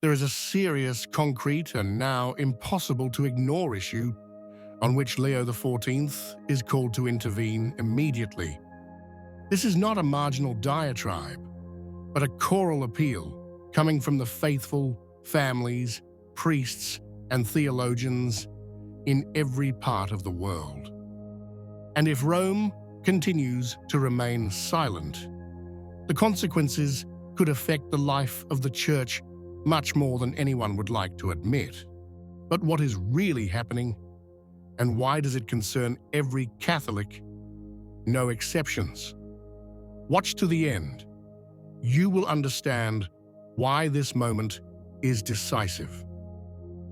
there is a serious, concrete, and now impossible to ignore issue on which Leo XIV is called to intervene immediately. This is not a marginal diatribe, but a choral appeal coming from the faithful, families, priests, and theologians in every part of the world. And if Rome continues to remain silent, the consequences could affect the life of the Church much more than anyone would like to admit. But what is really happening, and why does it concern every Catholic? No exceptions. Watch to the end. You will understand why this moment is decisive.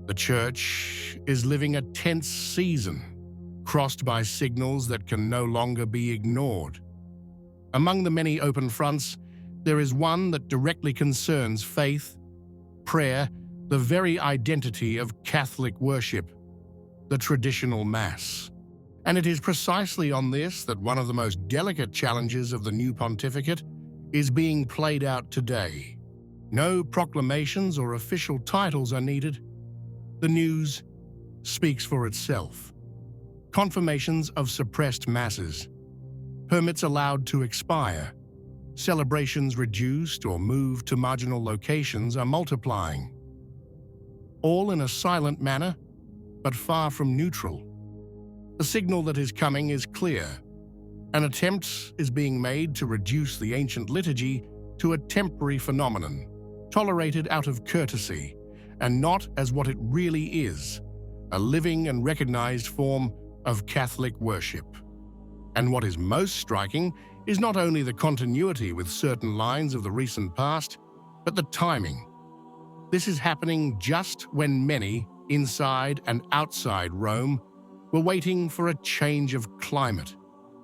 The Church is living a tense season, crossed by signals that can no longer be ignored. Among the many open fronts, there is one that directly concerns faith, prayer, the very identity of Catholic worship, the traditional Mass. And it is precisely on this that one of the most delicate challenges of the new pontificate is being played out today. No proclamations or official titles are needed. The news speaks for itself. Confirmations of suppressed masses, permits allowed to expire, celebrations reduced or moved to marginal locations are multiplying. All in a silent manner, but far from neutral. The signal that is coming is clear. An attempt is being made to reduce the ancient liturgy to a temporary phenomenon, tolerated out of courtesy, and not as what it really is, a living and recognized form of Catholic worship. And what is most striking is not only the continuity with certain lines of the recent past, but the timing. This is happening just when many, inside and outside Rome, were waiting for a change of climate,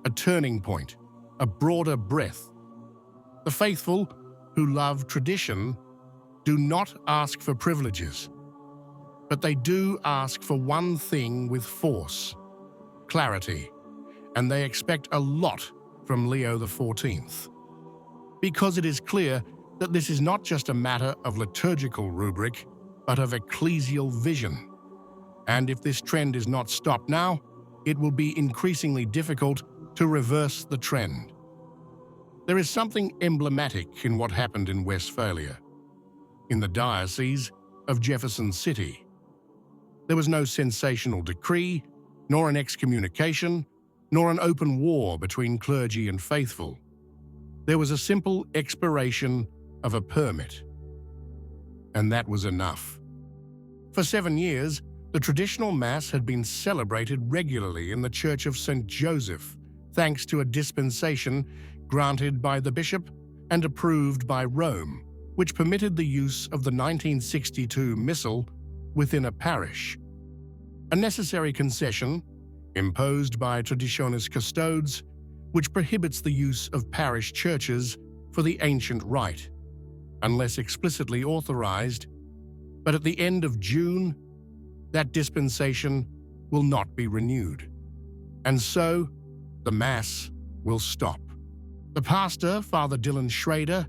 a turning point, a broader breath. The faithful, who love tradition, do not ask for privileges, but they do ask for one thing with force: clarity, and they expect a lot from Leo XIV. Because it is clear that this is not just a matter of liturgical rubric, but of ecclesial vision. And if this trend is not stopped now, it will be increasingly difficult to reverse the trend. There is something emblematic in what happened in Westphalia, in the diocese of Jefferson City. There was no sensational decree, nor an excommunication, nor an open war between clergy and faithful. There was a simple expiration of a permit. And that was enough. For 7 years, the traditional Mass had been celebrated regularly in the Church of St. Joseph, thanks to a dispensation granted by the bishop and approved by Rome, which permitted the use of the 1962 Missal within a parish. A necessary concession, imposed by Traditionis Custodes, which prohibits the use of parish churches for the ancient rite, unless explicitly authorized, but at the end of June, that dispensation will not be renewed. And so, the Mass will stop. The pastor, Father Dylan Schrader,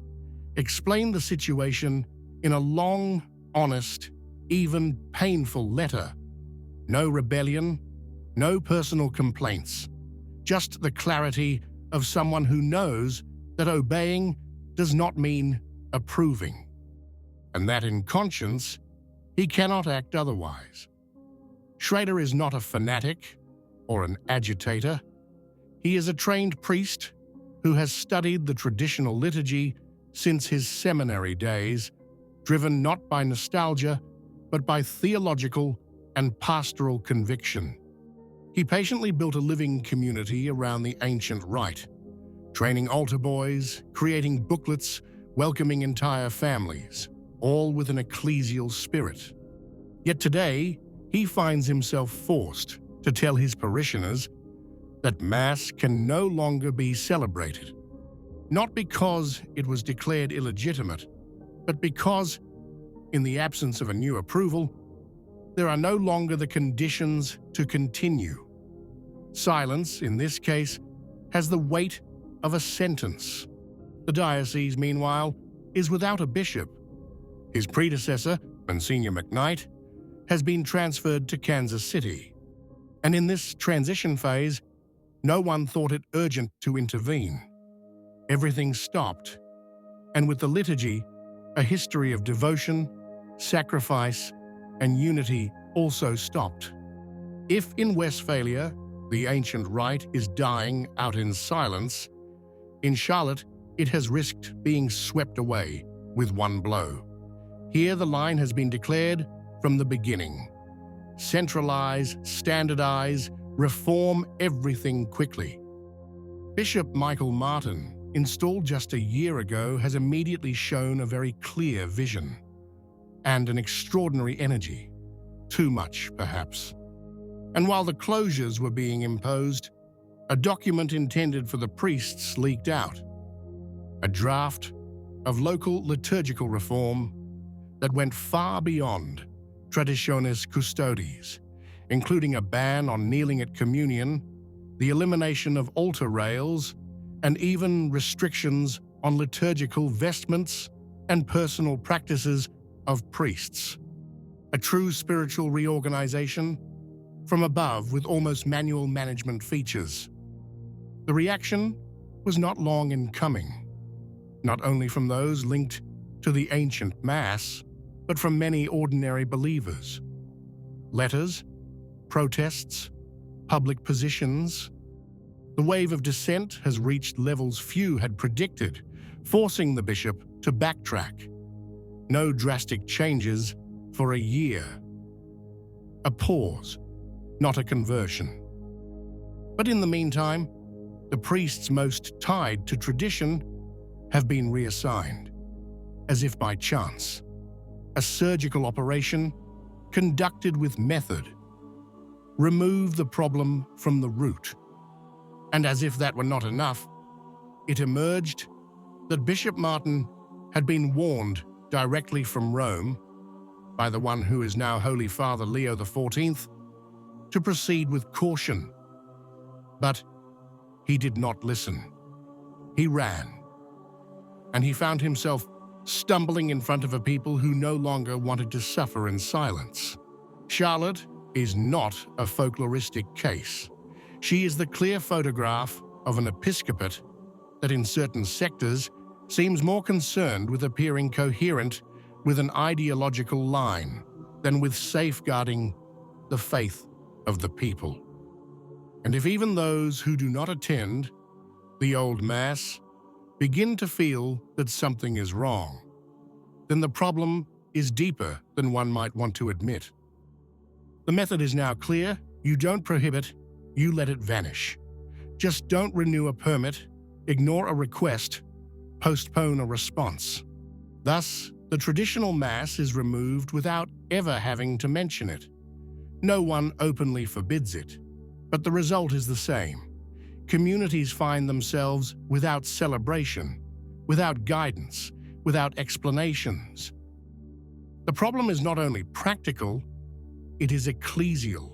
explained the situation in a long, honest, even painful letter. No rebellion, no personal complaints, just the clarity of someone who knows that obeying does not mean approving, and that in conscience he cannot act otherwise. Schrader is not a fanatic or an agitator. He is a trained priest who has studied the traditional liturgy since his seminary days, driven not by nostalgia, but by theological and pastoral conviction. He patiently built a living community around the ancient rite, training altar boys, creating booklets, welcoming entire families, all with an ecclesial spirit. Yet today, he finds himself forced to tell his parishioners that Mass can no longer be celebrated, not because it was declared illegitimate, but because, in the absence of a new approval, there are no longer the conditions to continue. Silence, in this case, has the weight of a sentence. The diocese, meanwhile, is without a bishop, His predecessor, Monsignor McKnight, has been transferred to Kansas City. And in this transition phase, no one thought it urgent to intervene. Everything stopped, and with the liturgy, a history of devotion, sacrifice, and unity also stopped. If in Westphalia, the ancient rite is dying out in silence, in Charlotte, it has risked being swept away with one blow. Here the line has been declared from the beginning. Centralize, standardize, reform everything quickly. Bishop Michael Martin, installed just a year ago, has immediately shown a very clear vision and an extraordinary energy. Too much, perhaps. And while the closures were being imposed, a document intended for the priests leaked out. A draft of local liturgical reform that went far beyond traditionis custodes, including a ban on kneeling at communion, the elimination of altar rails, and even restrictions on liturgical vestments and personal practices of priests. A true spiritual reorganization from above with almost manual management features. The reaction was not long in coming, not only from those linked to the ancient Mass, but from many ordinary believers. Letters, protests, public positions. The wave of dissent has reached levels few had predicted, forcing the bishop to backtrack. No drastic changes for a year. A pause, not a conversion. But in the meantime, the priests most tied to tradition have been reassigned, as if by chance. A surgical operation conducted with method. Remove the problem from the root. And as if that were not enough, it emerged that Bishop Martin had been warned directly from Rome by the one who is now Holy Father Leo XIV to proceed with caution. But he did not listen. He ran. And he found himself stumbling in front of a people who no longer wanted to suffer in silence. Charlotte is not a folkloristic case. She is the clear photograph of an episcopate that in certain sectors seems more concerned with appearing coherent with an ideological line than with safeguarding the faith of the people. And if even those who do not attend the old Mass begin to feel that something is wrong, then the problem is deeper than one might want to admit. The method is now clear. You don't prohibit, you let it vanish. Just don't renew a permit, ignore a request, postpone a response. Thus, the traditional Mass is removed without ever having to mention it. No one openly forbids it, but the result is the same. Communities find themselves without celebration, without guidance, without explanations. The problem is not only practical, it is ecclesial,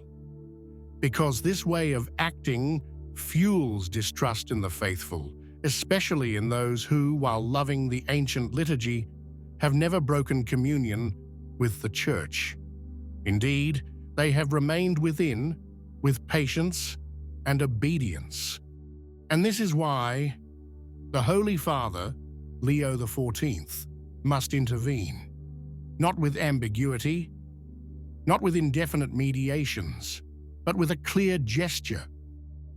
because this way of acting fuels distrust in the faithful, especially in those who, while loving the ancient liturgy, have never broken communion with the Church. Indeed, they have remained within with patience and obedience. And this is why the Holy Father, Leo XIV, must intervene, not with ambiguity, not with indefinite mediations, but with a clear gesture.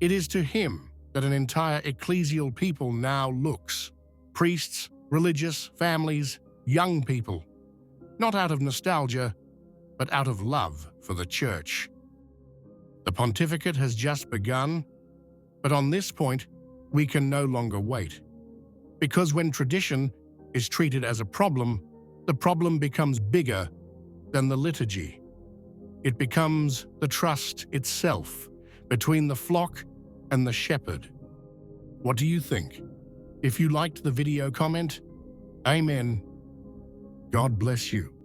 It is to him that an entire ecclesial people now looks. Priests, religious, families, young people, not out of nostalgia, but out of love for the Church. The pontificate has just begun, but on this point, we can no longer wait. Because when tradition is treated as a problem, the problem becomes bigger than the liturgy. It becomes the trust itself between the flock and the shepherd. What do you think? If you liked the video, comment. Amen. God bless you.